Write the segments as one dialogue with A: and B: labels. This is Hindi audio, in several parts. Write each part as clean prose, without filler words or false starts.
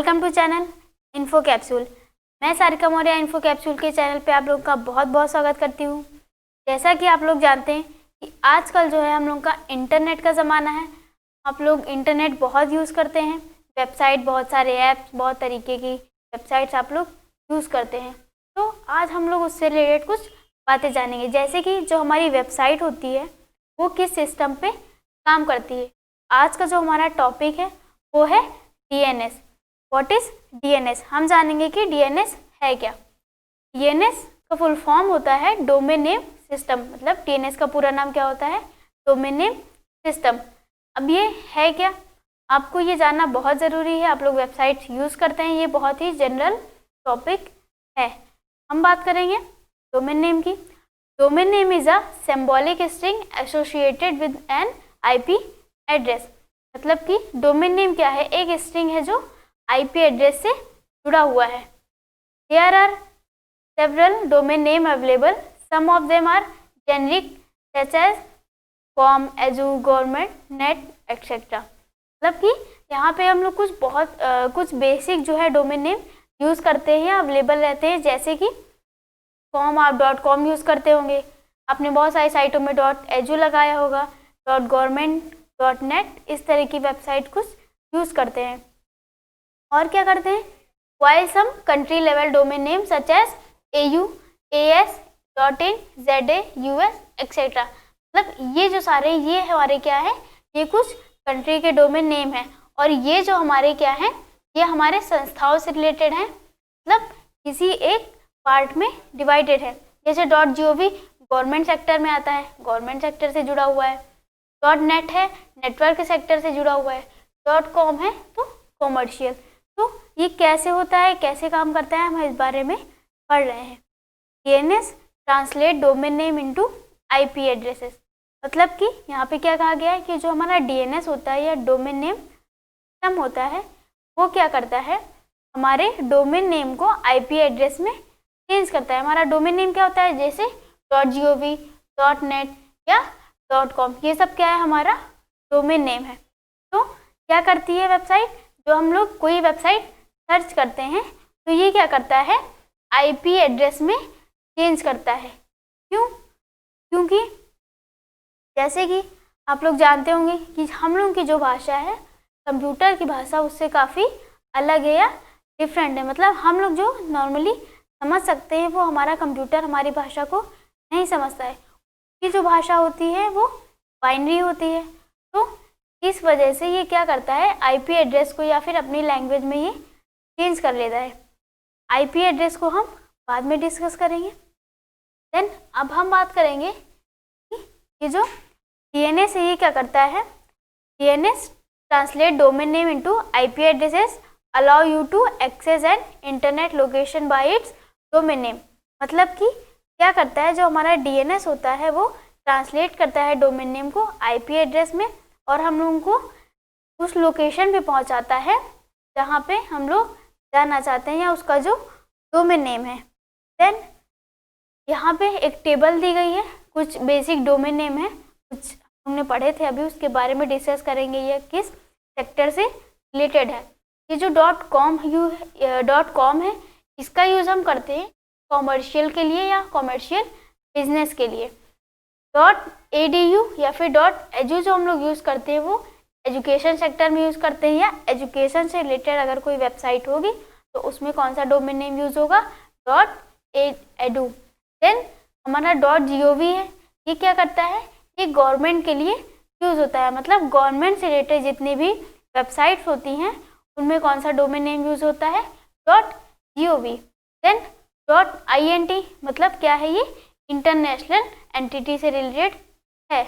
A: Welcome to channel info capsule. मैं सारिका मौर्य इन्फो कैप्सूल के चैनल पे आप लोगों का बहुत बहुत स्वागत करती हूँ। जैसा कि आप लोग जानते हैं कि आजकल जो है हम लोग का इंटरनेट का ज़माना है। आप लोग इंटरनेट बहुत यूज़ करते हैं, वेबसाइट, बहुत सारे ऐप्स, बहुत तरीके की वेबसाइट्स आप लोग यूज़ करते हैं। तो आज हम लोग उससे रिलेटेड कुछ बातें जानेंगे, जैसे कि जो हमारी वेबसाइट होती है वो किस सिस्टम पे काम करती है। आज का जो हमारा टॉपिक है वो है DNS। What is DNS? हम जानेंगे कि DNS है क्या। DNS का फुल फॉर्म होता है डोमेन नेम सिस्टम। मतलब DNS का पूरा नाम क्या होता है? Domain name system. अब ये है क्या, आपको ये जानना बहुत ज़रूरी है। आप लोग वेबसाइट यूज़ करते हैं, ये बहुत ही जनरल टॉपिक है। हम बात करेंगे डोमेन नेम की। Domain name is a symbolic string associated with an IP address. मतलब कि डोमेन नेम क्या है? एक स्ट्रिंग है जो IP एड्रेस से जुड़ा हुआ है। There are several domain name available, some of them are generic such as com, edu, government, net etcetera. मतलब कि यहाँ पे हम लोग कुछ बेसिक जो है डोमेन नेम यूज़ करते हैं, अवेलेबल रहते हैं। जैसे कि कॉम, आप .com यूज़ करते होंगे, आपने बहुत सारी साइटों में .edu लगाया होगा, .government, .net, इस तरह की वेबसाइट कुछ यूज़ करते हैं। और क्या करते हैं? While some country level domain name such as AU, AS, .in, ZA, US etcetera. मतलब ये जो सारे ये हमारे क्या है, ये कुछ कंट्री के डोमेन नेम है। और ये जो हमारे क्या है, ये हमारे संस्थाओं से रिलेटेड हैं, मतलब किसी एक पार्ट में डिवाइडेड है। जैसे .gov गवर्नमेंट सेक्टर में आता है, गवर्नमेंट सेक्टर से जुड़ा हुआ है। .net है, नेटवर्क सेक्टर से जुड़ा हुआ है। .com है तो कॉमर्शियल। तो ये कैसे होता है, कैसे काम करता है, हम इस बारे में पढ़ रहे हैं। DNS translate domain name into IP addresses. मतलब कि यहाँ पे क्या कहा गया है कि जो हमारा DNS होता है या डोमेन नेम सिस्टम होता है, वो क्या करता है, हमारे डोमेन नेम को IP एड्रेस में चेंज करता है। हमारा डोमेन नेम क्या होता है? जैसे .gov, .net या .com, ये सब क्या है, हमारा डोमेन नेम है। तो क्या करती है वेबसाइट, जो हम लोग कोई वेबसाइट सर्च करते हैं तो ये क्या करता है, IP एड्रेस में चेंज करता है। क्यों? क्योंकि जैसे कि आप लोग जानते होंगे कि हम लोग की जो भाषा है, कंप्यूटर की भाषा, उससे काफ़ी अलग है या डिफरेंट है। मतलब हम लोग जो नॉर्मली समझ सकते हैं वो हमारा कंप्यूटर हमारी भाषा को नहीं समझता है। ये जो भाषा होती है वो बाइनरी होती है। तो इस वजह से ये क्या करता है, IP एड्रेस को या फिर अपनी लैंग्वेज में ये चेंज कर लेता है। IP एड्रेस को हम बाद में डिस्कस करेंगे। देन अब हम बात करेंगे कि ये जो DNS है ये क्या करता है। DNS translate domain name into IP addresses, allow you to access an internet location by its domain name. मतलब कि क्या करता है, जो हमारा DNS होता है वो ट्रांसलेट करता है डोमेन नेम को IP एड्रेस में, और हम लोगों को उस लोकेशन पे पहुंचाता है जहाँ पे हम लोग जाना चाहते हैं या उसका जो डोमेन नेम है। देन यहाँ पे एक टेबल दी गई है, कुछ बेसिक डोमेन नेम है, कुछ हमने पढ़े थे अभी, उसके बारे में डिस्कस करेंगे। ये किस सेक्टर से रिलेटेड है। ये जो .com है, इसका यूज़ हम करते हैं कॉमर्शियल के लिए या कॉमर्शियल बिजनेस के लिए। .edu या फिर .edu जो हम लोग यूज़ करते हैं वो एजुकेशन सेक्टर में यूज़ करते हैं, या एजुकेशन से रिलेटेड अगर कोई वेबसाइट होगी तो उसमें कौन सा डोमेन नेम यूज़ होगा, .edu। देन हमारा .gov है, ये क्या करता है, ये गवर्नमेंट के लिए यूज़ होता है। मतलब गवर्नमेंट से रिलेटेड जितनी भी वेबसाइट्स होती हैं उनमें कौन सा डोमेन नेम यूज़ होता है, .gov। देन .int मतलब क्या है, ये इंटरनेशनल एंटिटी से रिलेटेड है।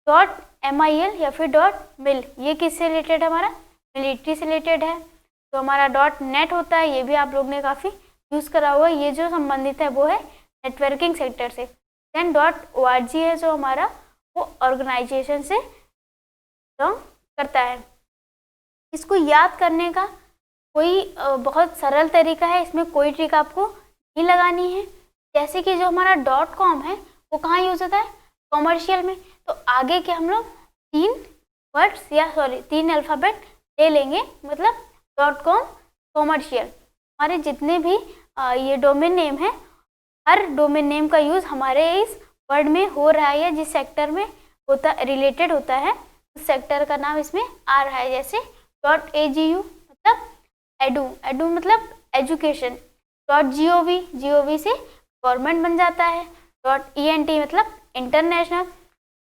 A: .mil या फिर .mil, ये किससे रिलेटेड है, हमारा मिलिट्री से रिलेटेड है। तो हमारा .net होता है, ये भी आप लोग ने काफ़ी यूज़ करा हुआ है, ये जो संबंधित है वो है नेटवर्किंग सेक्टर से। देन .org है जो हमारा वो ऑर्गेनाइजेशन से बिलोंग करता है। इसको याद करने का कोई बहुत सरल तरीका है, इसमें कोई ट्रिक आपको नहीं लगानी है। जैसे कि जो हमारा .com है वो कहाँ यूज़ होता है, कॉमर्शियल में। तो आगे के हम लोग 3 अल्फ़ाबेट ले लेंगे, मतलब .com कॉमर्शियल। हमारे जितने भी ये डोमेन नेम है, हर डोमेन नेम का यूज़ हमारे इस वर्ड में हो रहा है या जिस सेक्टर में होता रिलेटेड होता है उस सेक्टर का नाम इसमें आ रहा है। जैसे .adu मतलब एडू मतलब एजुकेशन, .gov से गवर्नमेंट बन जाता है, .ent मतलब इंटरनेशनल।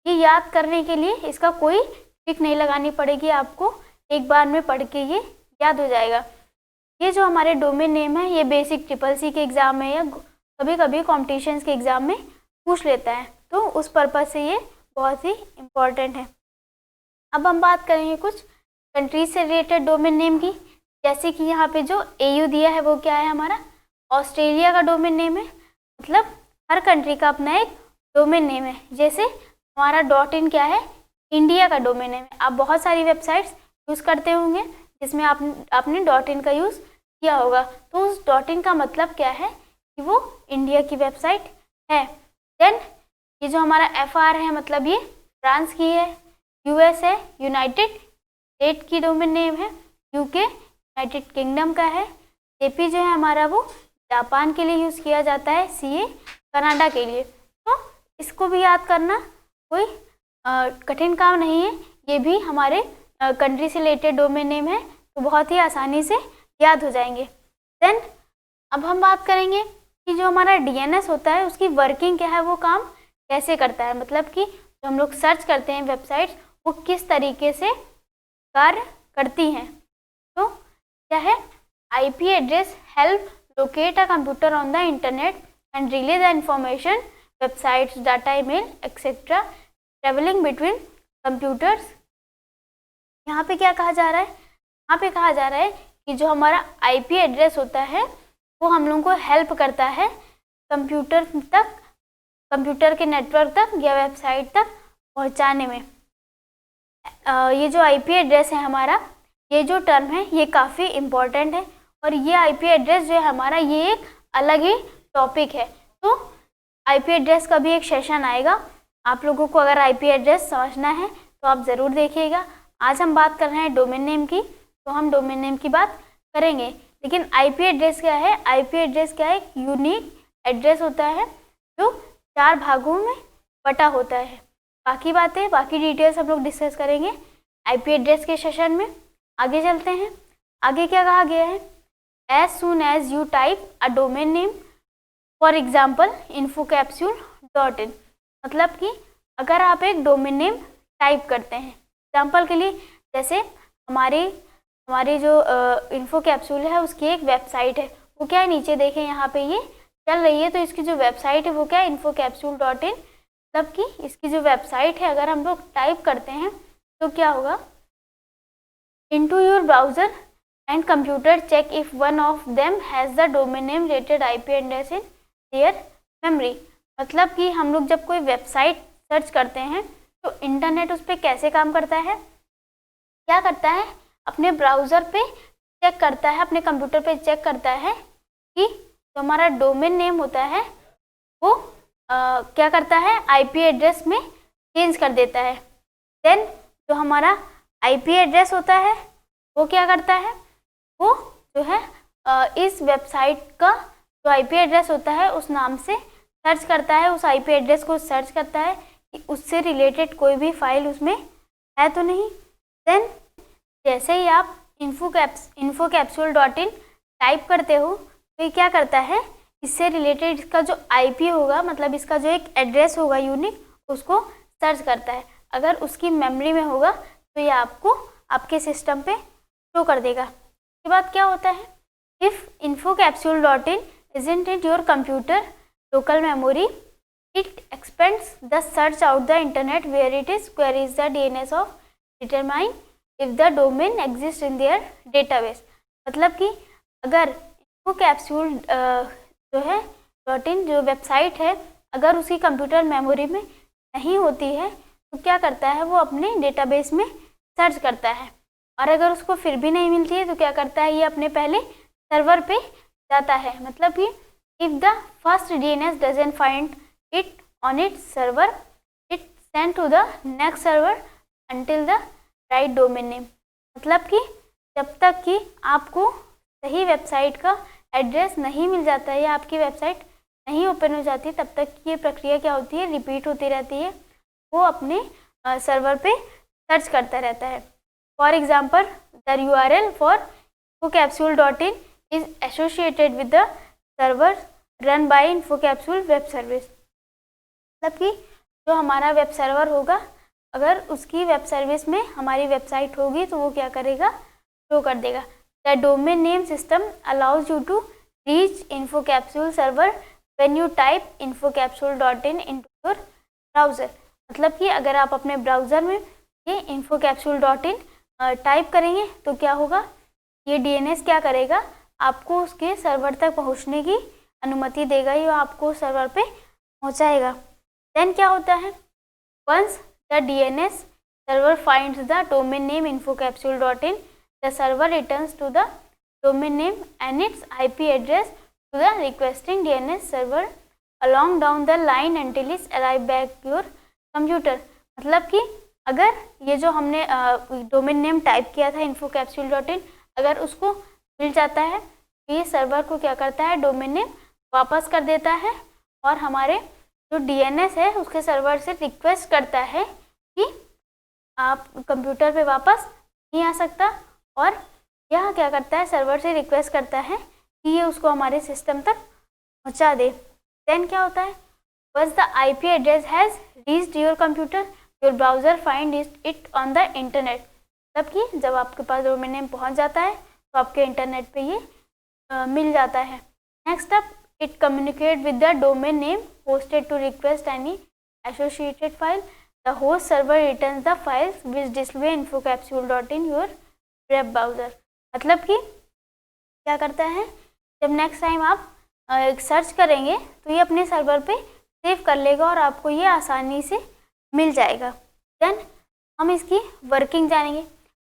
A: ये याद करने के लिए इसका कोई ट्रिक नहीं लगानी पड़ेगी आपको, एक बार में पढ़ के ये याद हो जाएगा। ये जो हमारे डोमेन नेम है ये बेसिक CCC के एग्ज़ाम में या कभी कभी कॉम्पिटिशन्स के एग्ज़ाम में पूछ लेता है, तो उस पर्पज़ से ये बहुत ही इम्पॉर्टेंट है। अब हम बात करेंगे कुछ कंट्रीज से रिलेटेड डोमेन नेम की। जैसे कि यहाँ पे जो AU दिया है वो क्या है, हमारा ऑस्ट्रेलिया का डोमेन नेम है। मतलब हर कंट्री का अपना एक डोमेन नेम है। जैसे हमारा .in क्या है, इंडिया का डोमेन नेम है। आप बहुत सारी वेबसाइट्स यूज़ करते होंगे जिसमें आपने .in का यूज़ किया होगा, तो उस .in का मतलब क्या है कि वो इंडिया की वेबसाइट है। देन ये जो हमारा FR है मतलब ये फ्रांस की है, US है, यूनाइटेड स्टेट की डोमेन नेम है, UK यूनाइटेड किंगडम का है, JP जो है हमारा वो जापान के लिए यूज़ किया जाता है, CA कनाडा के लिए। तो इसको भी याद करना कोई कठिन काम नहीं है, ये भी हमारे कंट्री से रिलेटेड डोमेन नेम है, तो बहुत ही आसानी से याद हो जाएंगे। देन अब हम बात करेंगे कि जो हमारा DNS होता है उसकी वर्किंग क्या है, वो काम कैसे करता है। मतलब कि जो हम लोग सर्च करते हैं वेबसाइट्स वो किस तरीके से कार्य करती हैं। तो क्या है, IP address help locate a computer on the internet and relay the information, websites, data, email etcetera travelling between computers. यहाँ पे क्या कहा जा रहा है, यहाँ पे कहा जा रहा है कि जो हमारा IP एड्रेस होता है वो हम लोगों को हेल्प करता है कंप्यूटर तक, कंप्यूटर के नेटवर्क तक या वेबसाइट तक पहुँचाने में। ये जो IP एड्रेस है हमारा, ये जो टर्म है ये काफ़ी इम्पॉर्टेंट है और ये IP एड्रेस जो है हमारा ये एक अलग ही टॉपिक है। तो IP एड्रेस का भी एक सेशन आएगा, आप लोगों को अगर IP एड्रेस समझना है तो आप ज़रूर देखिएगा। आज हम बात कर रहे हैं डोमेन नेम की, तो हम डोमेन नेम की बात करेंगे। लेकिन IP एड्रेस क्या है, IP एड्रेस क्या है, एक यूनिक एड्रेस होता है जो 4 भागों में बटा होता है। बाकी बातें, बाकी डिटेल्स हम लोग डिस्कस करेंगे IP एड्रेस के सेशन में। आगे चलते हैं। आगे क्या कहा गया है, as soon as you type a domain name for example infocapsule.in। मतलब कि अगर आप एक डोमेन नेम टाइप करते हैं, एग्जाम्पल के लिए जैसे हमारी जो इन्फोकैप्सूल है उसकी एक वेबसाइट है, वो क्या है, नीचे देखें यहाँ पे ये चल रही है, तो इसकी जो वेबसाइट है वो क्या है, infocapsule.in। मतलब कि इसकी जो वेबसाइट है अगर हम लोग टाइप करते हैं तो क्या होगा, into your browser and computer check if one of them has the domain name related IP address in their memory. मतलब कि हम लोग जब कोई वेबसाइट सर्च करते हैं तो इंटरनेट उस पर कैसे काम करता है, क्या करता है, अपने ब्राउज़र पे चेक करता है, अपने कंप्यूटर पे चेक करता है कि जो हमारा डोमेन नेम होता है वो क्या करता है, IP एड्रेस में चेंज कर देता है। देन जो हमारा IP एड्रेस होता है वो क्या करता है, वो जो है इस वेबसाइट का जो IP एड्रेस होता है उस नाम से सर्च करता है, उस IP एड्रेस को सर्च करता है कि उससे रिलेटेड कोई भी फाइल उसमें है तो नहीं। देन जैसे ही आप infocapsule.in टाइप करते हो तो ये क्या करता है, इससे रिलेटेड इसका जो IP होगा, मतलब इसका जो एक एड्रेस होगा यूनिक, उसको सर्च करता है। अगर उसकी मेमोरी में होगा तो ये आपको आपके सिस्टम पे शो कर देगा। इसके बाद क्या होता है, if infocapsule.in isn't it your computer local memory, it expands the search out the internet where it is queries the DNS of determine if the domain exists in their database। मतलब कि अगर infocapsule जो है .in जो वेबसाइट है अगर उसकी कंप्यूटर मेमोरी में नहीं होती है तो क्या करता है, वो अपने डेटाबेस में सर्च करता है, और अगर उसको फिर भी नहीं मिलती है तो क्या करता है, ये अपने पहले सर्वर पे जाता है। मतलब कि if the first DNS doesn't find it on it server, it send to the next server until the right domain name. मतलब कि जब तक कि आपको सही वेबसाइट का एड्रेस नहीं मिल जाता है या आपकी वेबसाइट नहीं ओपन हो जाती, तब तक ये प्रक्रिया क्या होती है, रिपीट होती रहती है। वो अपने सर्वर पे सर्च करता रहता है। For example the URL for infocapsule.in is associated with the server run by Infocapsule web service. मतलब कि जो हमारा वेब सर्वर होगा, अगर उसकी वेब सर्विस में हमारी वेबसाइट होगी तो वो क्या करेगा, शो कर देगा। The domain name system allows you to reach Infocapsule server when you type infocapsule.in into your browser. मतलब कि अगर आप अपने ब्राउज़र में ये infocapsule.in टाइप करेंगे तो क्या होगा, ये DNS क्या करेगा, आपको उसके सर्वर तक पहुंचने की अनुमति देगा, ये आपको सर्वर पे पहुंचाएगा। देन क्या होता है, once the DNS server finds the domain name infocapsule.in, the server returns to the domain name and its IP address to the requesting DNS server along down the line until it arrive back your computer। मतलब कि अगर ये जो हमने डोमेन नेम टाइप किया था infocapsule.in, अगर उसको मिल जाता है तो ये सर्वर को क्या करता है, डोमेन नेम वापस कर देता है और हमारे जो DNS है उसके सर्वर से रिक्वेस्ट करता है कि आप कंप्यूटर पे वापस नहीं आ सकता, और यह क्या करता है, सर्वर से रिक्वेस्ट करता है कि ये उसको हमारे सिस्टम तक पहुंचा दे। देन क्या होता है, once the IP address has reached your computer your browser find it on the internet. मतलब कि जब आपके पास डोमेन नेम पहुंच जाता है तो आपके इंटरनेट पे ये मिल जाता है। Next up, it communicate with the domain name hosted to request any associated file. The host server returns the files which display infocapsule.in your web browser. मतलब कि क्या करता है, जब नेक्स्ट टाइम आप सर्च करेंगे तो ये अपने सर्वर पे सेव कर लेगा और आपको ये आसानी से मिल जाएगा। देन हम इसकी वर्किंग जानेंगे।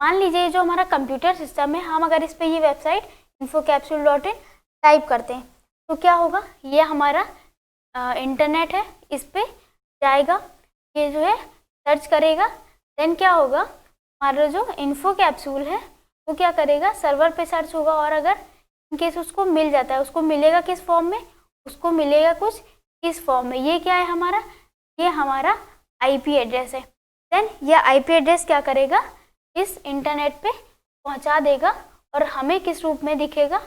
A: मान लीजिए जो हमारा कंप्यूटर सिस्टम है, हम अगर इस पे ये वेबसाइट infocapsule.in टाइप करते हैं तो क्या होगा, ये हमारा इंटरनेट है, इस पे जाएगा, ये जो है सर्च करेगा। देन क्या होगा, हमारा जो इन्फोकैप्सूल है वो क्या करेगा, सर्वर पे सर्च होगा, और अगर इनकेस उसको मिल जाता है, उसको मिलेगा किस फॉर्म में, उसको मिलेगा कुछ इस फॉर्म में। ये क्या है हमारा, ये हमारा IP एड्रेस है। देन यह IP एड्रेस क्या करेगा, इस इंटरनेट पे पहुंचा देगा और हमें किस रूप में दिखेगा,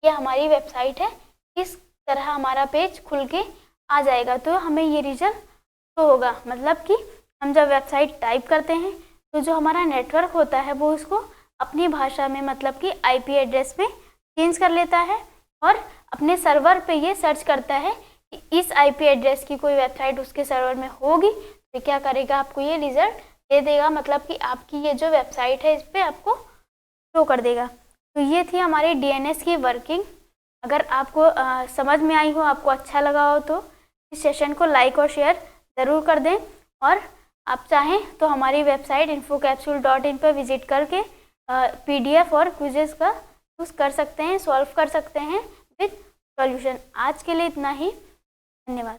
A: ये हमारी वेबसाइट है, इस तरह हमारा पेज खुल के आ जाएगा, तो हमें ये रिजल्ट शो होगा। मतलब कि हम जब वेबसाइट टाइप करते हैं तो जो हमारा नेटवर्क होता है वो उसको अपनी भाषा में, मतलब कि IP एड्रेस में चेंज कर लेता है और अपने सर्वर पे ये सर्च करता है कि इस IP एड्रेस की कोई वेबसाइट उसके सर्वर में होगी तो क्या करेगा, आपको ये रिजल्ट दे देगा। मतलब कि आपकी ये जो वेबसाइट है इस पर आपको शो कर देगा। तो ये थी हमारी DNS की वर्किंग। अगर आपको समझ में आई हो, आपको अच्छा लगा हो तो इस सेशन को लाइक और शेयर ज़रूर कर दें, और आप चाहें तो हमारी वेबसाइट infocapsule.in पर विजिट करके PDF और क्विजेस का यूज़ कर सकते हैं, सॉल्व कर सकते हैं विद सॉल्यूशन। आज के लिए इतना ही, धन्यवाद।